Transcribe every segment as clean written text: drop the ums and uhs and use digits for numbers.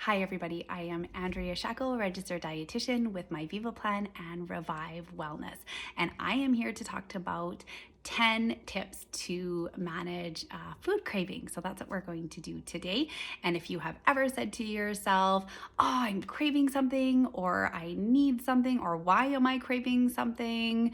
Hi everybody, I am Andrea, registered dietitian with my Viva Plan and Revive Wellness, and I am here to talk about 10 tips to manage food cravings. So that's what we're going to do today. And if you have ever said to yourself, oh, I'm craving something, or I need something, or why am I craving something,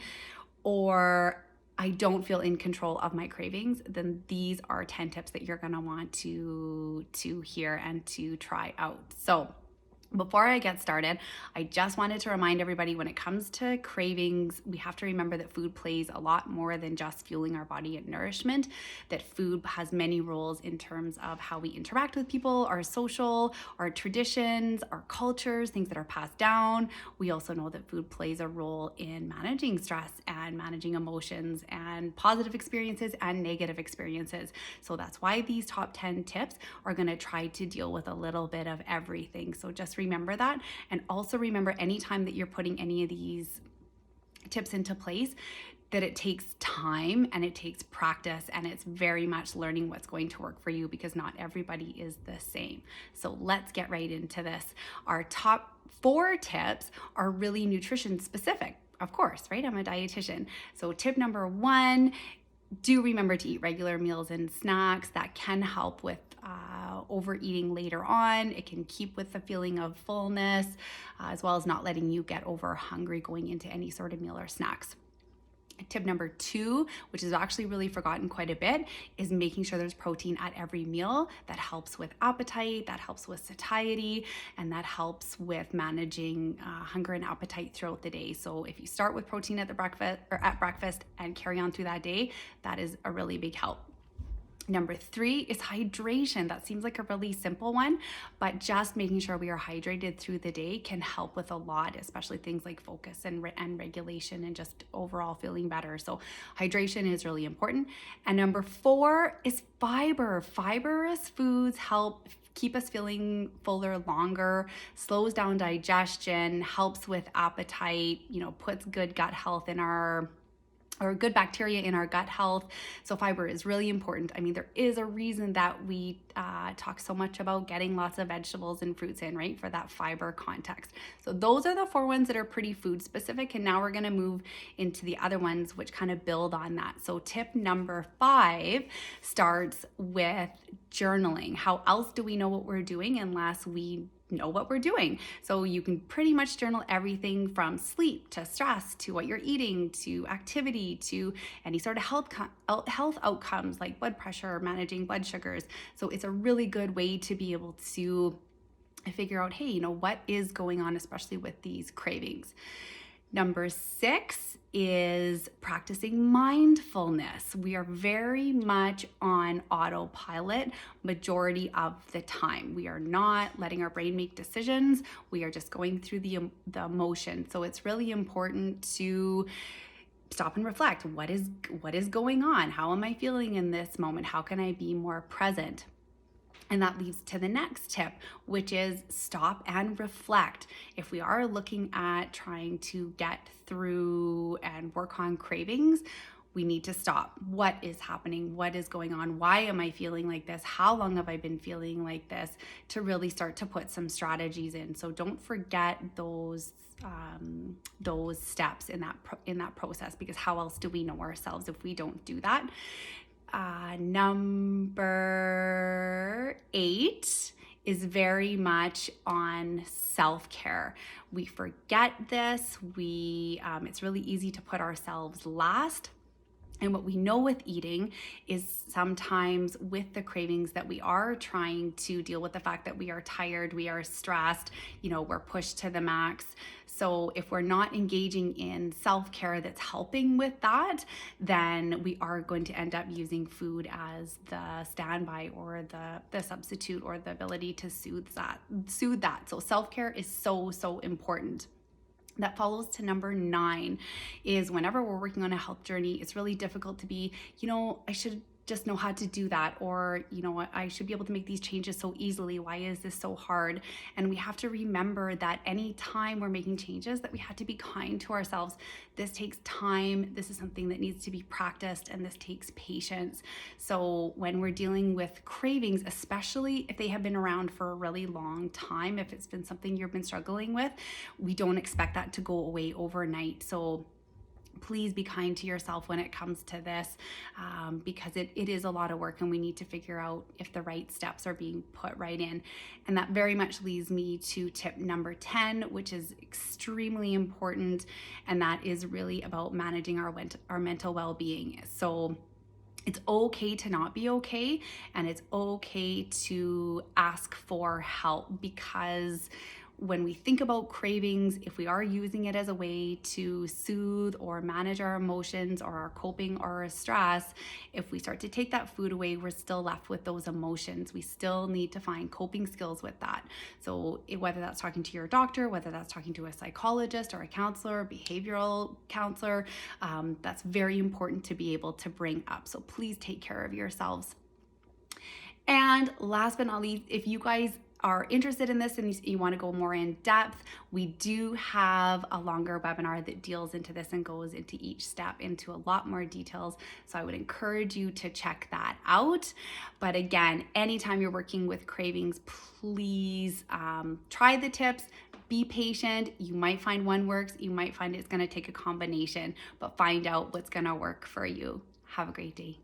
or I don't feel in control of my cravings, then these are 10 tips that you're gonna want to hear and to try out. So before I get started, I just wanted to remind everybody when it comes to cravings, we have to remember that food plays a lot more than just fueling our body and nourishment, that food has many roles in terms of how we interact with people, our social, our traditions, our cultures, things that are passed down. We also know that food plays a role in managing stress and managing emotions and positive experiences and negative experiences. So that's why these top 10 tips are going to try to deal with a little bit of everything. So just remember that, and also remember anytime that you're putting any of these tips into place that it takes time and it takes practice, and it's very much learning what's going to work for you because not everybody is the same. So let's get right into this. Our top 4 tips are really nutrition specific, of course, right? I'm a dietitian. So tip number 1, do remember to eat regular meals and snacks. That can help with overeating later on. It can keep with the feeling of fullness, as well as not letting you get over hungry going into any sort of meal or snacks. Tip number 2, which is actually really forgotten quite a bit, is making sure there's protein at every meal. That helps with appetite, that helps with satiety, and that helps with managing hunger and appetite throughout the day. So if you start with protein at breakfast and carry on through that day, that is a really big help. Number 3 is hydration. That seems like a really simple one, but just making sure we are hydrated through the day can help with a lot, especially things like focus and regulation and just overall feeling better. So hydration is really important. And number 4 is fiber. Fibrous foods help keep us feeling fuller longer, slows down digestion, helps with appetite, puts good gut health in our or good bacteria in our gut health. So fiber is really important. I mean, there is a reason that we talk so much about getting lots of vegetables and fruits in, right? For that fiber context. So those are the 4 ones that are pretty food specific. And now we're gonna move into the other ones, which kind of build on that. So tip number 5 starts with journaling. How else do we know what we're doing unless we know what we're doing? So you can pretty much journal everything from sleep to stress to what you're eating to activity to any sort of health outcomes like blood pressure, managing blood sugars. So it's a really good way to be able to figure out, hey, what is going on, especially with these cravings. Number 6 is practicing mindfulness. We are very much on autopilot majority of the time. We are not letting our brain make decisions. We are just going through the emotion. So it's really important to stop and reflect. What is going on? How am I feeling in this moment? How can I be more present? And that leads to the next tip, which is stop and reflect. If we are looking at trying to get through and work on cravings, we need to stop. What is happening? What is going on? Why am I feeling like this? How long have I been feeling like this? To really start to put some strategies in. So don't forget those steps in that process, because how else do we know ourselves if we don't do that? Number 8 is very much on self-care. We forget this. It's really easy to put ourselves last. And what we know with eating is sometimes with the cravings that we are trying to deal with the fact that we are tired, we are stressed, we're pushed to the max. So if we're not engaging in self-care that's helping with that, then we are going to end up using food as the standby or the substitute or the ability to soothe that. So self-care is so, so important. That follows to number 9 is whenever we're working on a health journey, it's really difficult to be, I should just know how to do that, or I should be able to make these changes so easily. Why is this so hard? And we have to remember that any time we're making changes, that we have to be kind to ourselves. This takes time. This is something that needs to be practiced, and this takes patience. So when we're dealing with cravings, especially if they have been around for a really long time, if it's been something you've been struggling with, we don't expect that to go away overnight. So please be kind to yourself when it comes to this, because it is a lot of work, and we need to figure out if the right steps are being put right in. And that very much leads me to tip number 10, which is extremely important, and that is really about managing our mental well-being. So it's okay to not be okay, and it's okay to ask for help, because when we think about cravings, if we are using it as a way to soothe or manage our emotions or our coping or our stress, if we start to take that food away, we're still left with those emotions. We still need to find coping skills with that. So whether that's talking to your doctor, whether that's talking to a psychologist or a counselor, behavioral counselor, that's very important to be able to bring up. So please take care of yourselves. And last but not least, if you guys are interested in this and you want to go more in depth, we do have a longer webinar that deals into this and goes into each step into a lot more details. So I would encourage you to check that out. But again, anytime you're working with cravings, please try the tips. Be patient. You might find one works. You might find it's going to take a combination, but find out what's going to work for you. Have a great day.